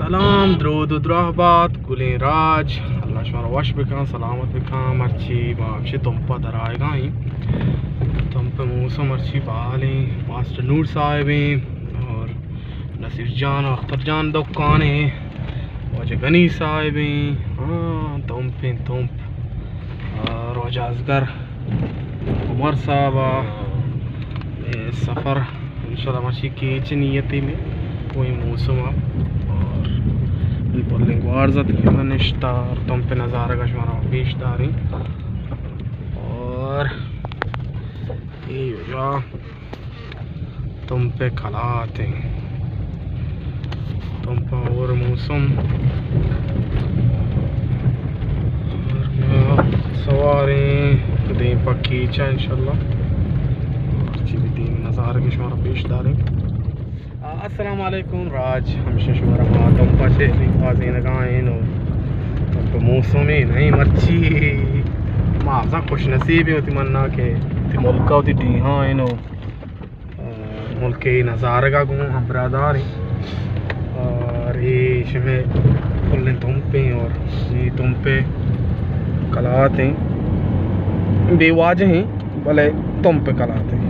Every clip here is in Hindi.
सलाम द्रूद द्राहबात कुलें राज अल्लाह शुमारा वश बिका सलामत बिका मर्ची बाक्षे तुम पर दराएगा ही तुम पे मूसा मर्ची बाली मास्टर नूर साहिब और नसीर जान और अख्तर जान दुकान है वजह गनी साहिब हाँ तुम पे तुम और वजाजगर उमर साहब सफ़र इंशाल्लाह मर्ची की नीयती में कोई मौसम और लिंगवारजत निश्ता और तुम पे नज़ारा का शुमारा पेशदारी और ये वजह तुम पे खलाते तुम पे और मौसम और सवारें दें पक्की चा इंशाल्लाह नज़ारा की शुमारा पेशदारी। अस्सलाम वालेकुम राज हमशे शुमारा तुम पासे लिंगवाजी लगाएं नो तुम पे मौसम नहीं मर्ची माजा खुश नसीबी होती मन्ना के ती मुल्का होती टी हाँ नो मुल्क के नज़ारे का गुम हम बरादारी और ये शमे खुले तुम पे और ये तुम पे कलाते बेवाज हैं भले तुम पे कलाते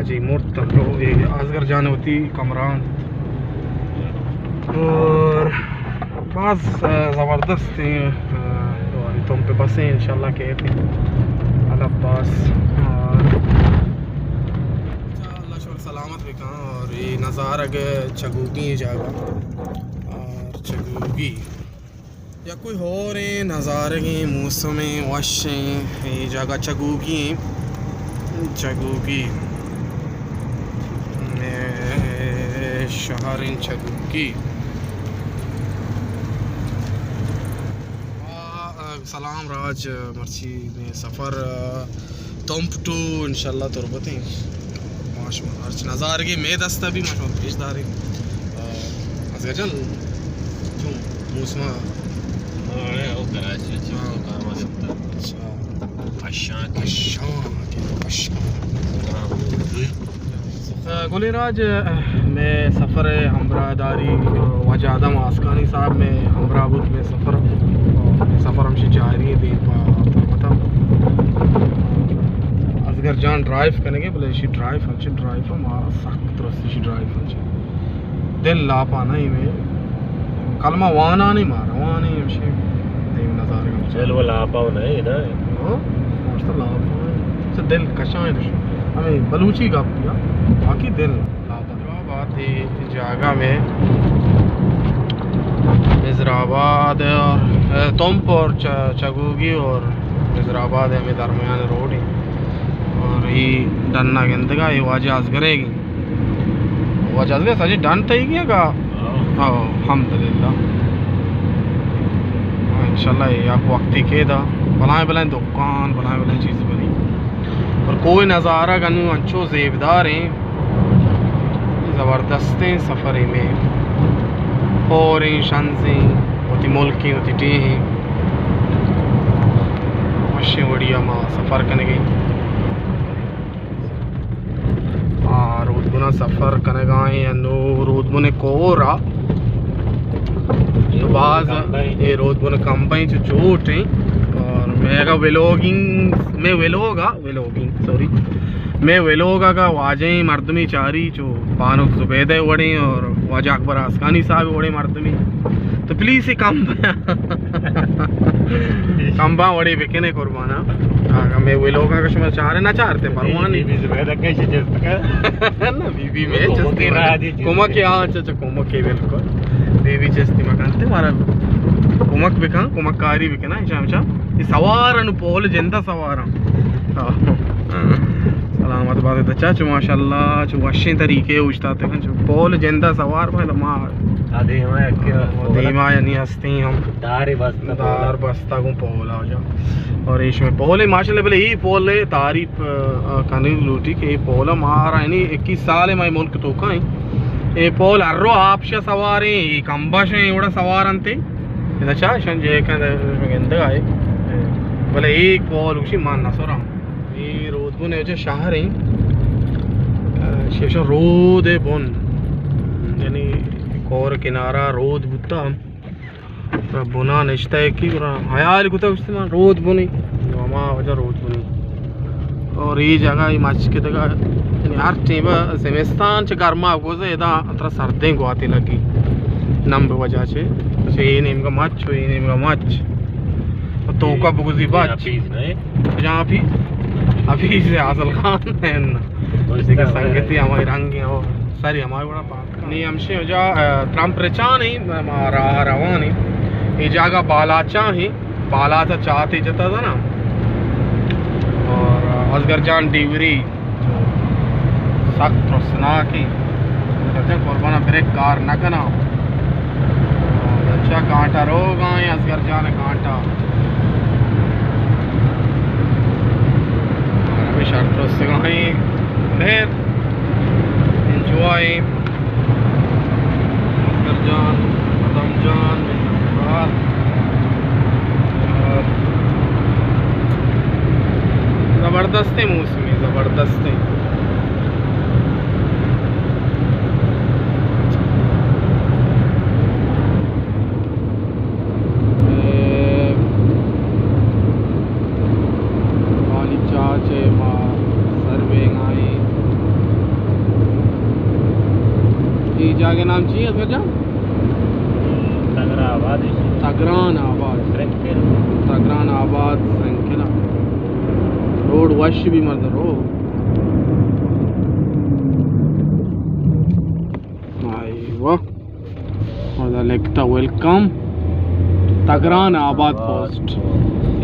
जी मुर्तब आजगर जान होती कमरान और बस ज़बरदस्त थी तुम पे बसें इंशाल्लाह के अल्लाह सलामत भी कहाँ और ये नज़ारा के चगूगी जगह और चगूगी या कोई हो रहे नज़ारे की मौसम वशें ये जगह चगूगी शहर इन चगूगी सलाम राज मर्ची में सफ़र तुम टू इंशाल्लाह तुरबतें माश नज़ारे की मैं दस्ता भी माशा पेशदारी अजगजन क्यों मौसम गुलेराज में सफ़र हमरादारी वजह आदम आसकानी साहब में हमराबुद में सफ़र हमसे जारी है असगर जान ड्राइव करेंगे बोले ड्राइव हमारा सख्त रस्ती ड्राइव दिल लापा नहीं में कलमा वाना नहीं मारा वहाँ नहीं हमसे नज़ारे चल वो लापा नहीं ना लापा दिल कशा है हमें बलूची का पिया बाकी दिल बात है जगह में वज़ीराबाद और तुम्प और चगूगी और वज़ीराबाद में दरमियान रोड है और ये डन्ना गंदगा ये वाजा असगरेगी वाजा असगर सजी डन थी गया का अल्हम्दुलिल्लाह इंशाल्लाह ये आप वक्ती के था बनाए दुकान बनाए चीज़ बनी और कोई नज़ारा गनु अच्छो ज़ेबदार हैं ज़बरदस्त सफ़र में और शंसें होती मुल्की होती टी हैं अच्छी बढ़िया माँ सफ़र करने गई रोदबुना सफ़र करने गए रोदबुने कोरा बाज़ ये रोदबुना कंपनी जो चोट हैं और मेरा मैं वेलोगा का वाजे मर्दमी चारी जो पानो जुबैदे वड़े और वाजा अकबर आसकानी साहब वड़े मर्दमी तो प्लीज़ ही कम्बा वड़े बेकने कुर्बाना मैं वेलोगा का शुमार चाह रहे ना चाहते परवानी ना बीबी में चस्ती कुमक यहाँ कुमक के बिल्कुल बीबी चस्ती मकानते मारा कुमक बिका कुमक्कारी बिकना ये सवार पोल जंदा सवार सलामत बात चाचू माशाल्लाह चु अच्छे तरीके उछताते हैं जो पोल जंदा सवार भाई मार नहीं हंसते हम दार बस्ता को पोल आ जा और इसमें पोल माशाल्लाह बोले ये पोल तारीफ करने लूटी के पोल मारा है 21 साल है मैं मुल्क तो का ये पोल अर्रो आपशा सवार कंबाश इवड़ा सवार अंते अच्छा संजय गंदगा बोले एक पोल उसी मानना सोरा ये रोदबुन जो शहर है शेष रोद है बोन यानी और किनारा रोद बुता बुना निश्ता है कि हयाल कुता रोद बुनी मामा वजह रोद बुनी और ये जगह ये मच के जगह यार टेब सेमेस्तान च गर्मा गोजे एदा अത്ര सर्दे को आती लगी नंबर वजह से ये नेम का मच तो का बुगजी बात जहाँ अभी से हासिल खान है ना संगति हमारी रंग सरी हमारे बड़ा पाक नहीं हमसे हो जा टेम्परेचर नहीं रवा नहीं ये जगह बालाचा ही बालाचा चाहते जता था ना और असगर जान डिवरी सख्त रसना की कुर्बाना ब्रेक कार न करना अच्छा कांटा रोगा असगर जान कांटा अभी शर्त से फिर enjoy असगर जान कदम जान ज़बरदस्त है मौसमी ज़बरदस्त है जाके नाम चाहिए असगर जान तगरान आबाद संख्या रोड वश भी मर्द रो वाह लिखता वेलकम तगरान आबाद पोस्ट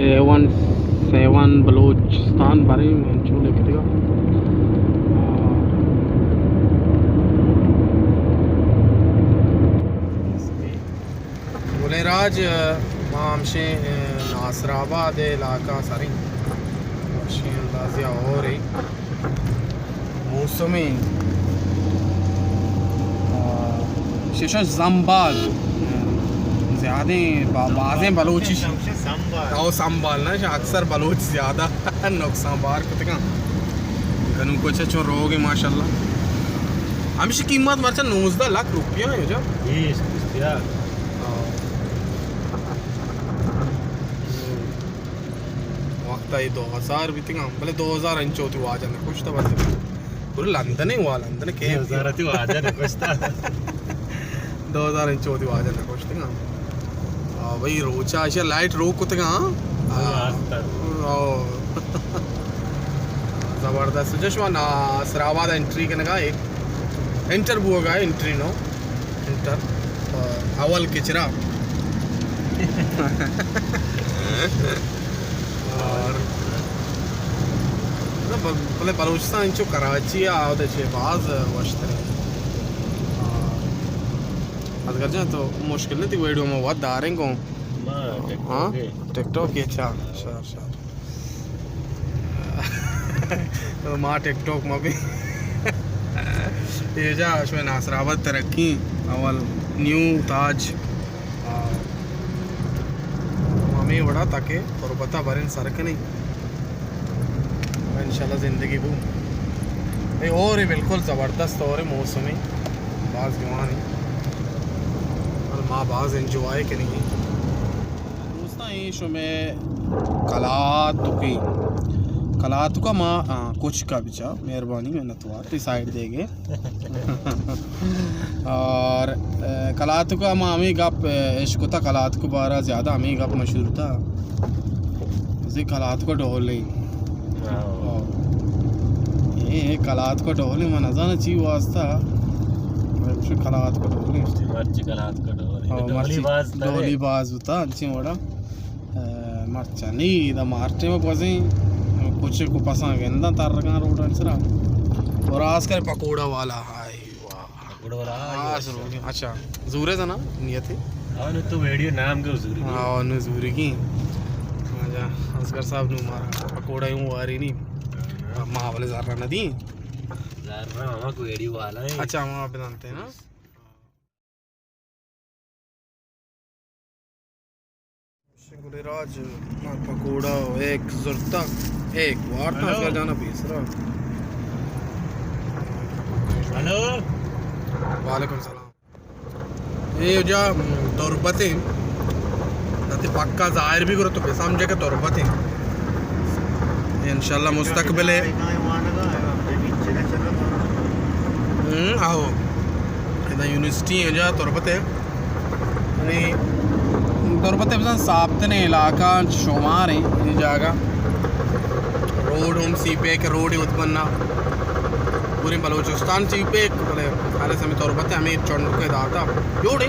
A17 बलूचिस्तान बारे में छू लिखतेगा राज मामशे नासराबाद इलाका सारी अंदाज़िया हो रही मौसमी शीशा जम्बाल ज़्यादा बाज़ें बलोची और संभाल ना अक्सर बलोच ज़्यादा नुकसान बार कुछ गनु कुछ चो रोगे माशाल्लाह हमशी कीमत मरचा 19 लाख रुपया है जब वक्त 2000 भी थिंगा भले 2000 इंच होती आ जाने कुछ तो बस पूरे लंदन ही हुआ लंदन के 2000 थी आ जाने कुछ था 2000 इंच होती आ जाने कुछ थिंगा भाई रोचा ऐसे लाइट रोक को थिंगा ज़बरदस्त जश्वा नासराबाद एंट्री करने का एक एंटर हुआ गया एंट्री नो एंटर अवल किचरा और भले बलूचिस्तान जो कराची आवते छे बाज वश्तरे अगर जा तो मुश्किल नहीं थी वीडियो में बहुत दारें को हाँ टिकटॉक की अच्छा शार तो माँ टिकटॉक में भी ये जा उसमें नासराबाद तरक्की अवल न्यू ताज मम्मी बड़ा ताकि और बता बारे सरक नहीं इंशाल्लाह ज़िंदगी बू भाई और बिल्कुल ज़बरदस्त और मौसमी बाज़ जवान है और माँ बाज़ इंजॉय के नहीं दोस्ता शो में कलात का माँ कुछ का बिचा मेहरबानी मेहनत हुआ साइड देंगे और कलात का माँ हमें गप इश्क था कलात को बारा ज़्यादा हमें गप मशहूर था उसी कलात को ढोल ये कलात को ढोल में नजाना चाहिए वास्ता कलात को ढोली बाज होता अच्छी मोड़ा मर्चा नहीं इधर मार्टे में पसे कुछ को पसंद गेंदा तार रखा रोड अंसरा और आज कर पकोड़ा वाला हाय वाह अच्छा जूरे था ना नियत है तो वीडियो नाम के जूरी हाँ न जूरी की आजा असगर साहब नु मारा पकोड़ा यूं आ रही नहीं माँ वाले ज़र्रा नदी ज़र्रा मामा को वीडियो वाला है अच्छा वहाँ पे जानते हैं ना गुलेराज पकोड़ा एक जुर्ता एक वार्ता असगर जाना तीसरा हेलो वालेकुम सलाम ये जा तुरबते नाते पक्का जाहिर भी करो तो पे समझे के तुरबते इंशाल्लाह मुस्तकबिल है आओ इधर यूनिवर्सिटी है जा तुरबते यानी तुरबते बस साबतने इलाका शुमार है ये जगह रोड हम सी पे के रोड उत्पन्न पूरे बलूचिस्तान सी पे बोले हाले समय तुरबते हमें चढ़ के दाता जोड़े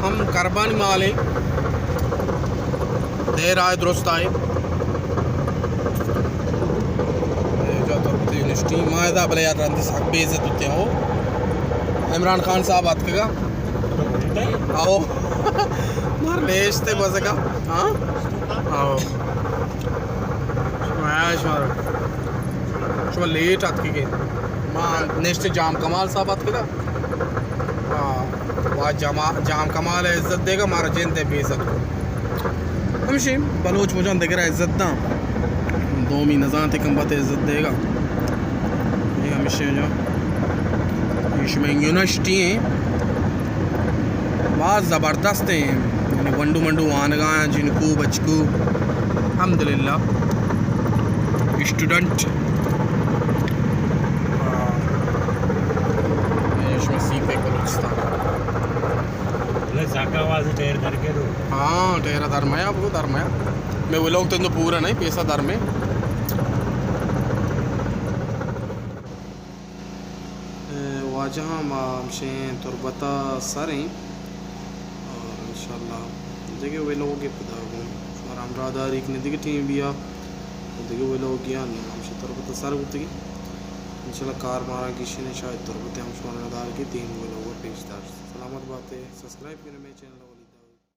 हम करबानी माले देर आए दुरुस्त आए यूनिवर्सिटी मायदा भले याद रंदी साक बेइज्जत होते हो इमरान खान साहब बात करेगा आओ मार बेचते बस का हाँ आओ मैश मार शुभ लेट आत के माँ नेक्स्ट जाम कमाल साहब बात करेगा वाह जाम कमाल है इज्जत देगा मारा जेनते बेइज्जत को हमशी बलोच मुझे देख रहा इज्जत ना 2 महीने जाते कम बात इज्जत देगा ये हमेशा जो इसमें यूनिवर्सिटी है बहुत ज़बरदस्त है यानी वंडू मंडू आनगा जिनको बचकू अल्हम्दुलिल्लाह स्टूडेंट इसमें सीपे बलूचिस्तान टेर करके रो हाँ टेरा धर्मया वो धर्मया मैं वो लोग तो पूरा नहीं पैसा धर्म में वाजह मामशें तुरबता सरें और इंशाल्लाह देखिए वे लोगों के पता हो और हमरादार एक नदी की टीम भी आ देखिए वे लोग गया नहीं हमसे तुरबता सर होती इंशाल्लाह कार मारा किसी ने शायद तुरबते हम शुमारदार की 3 वे लोगों पेशदार सलामत बातें सब्सक्राइब करें मेरे चैनल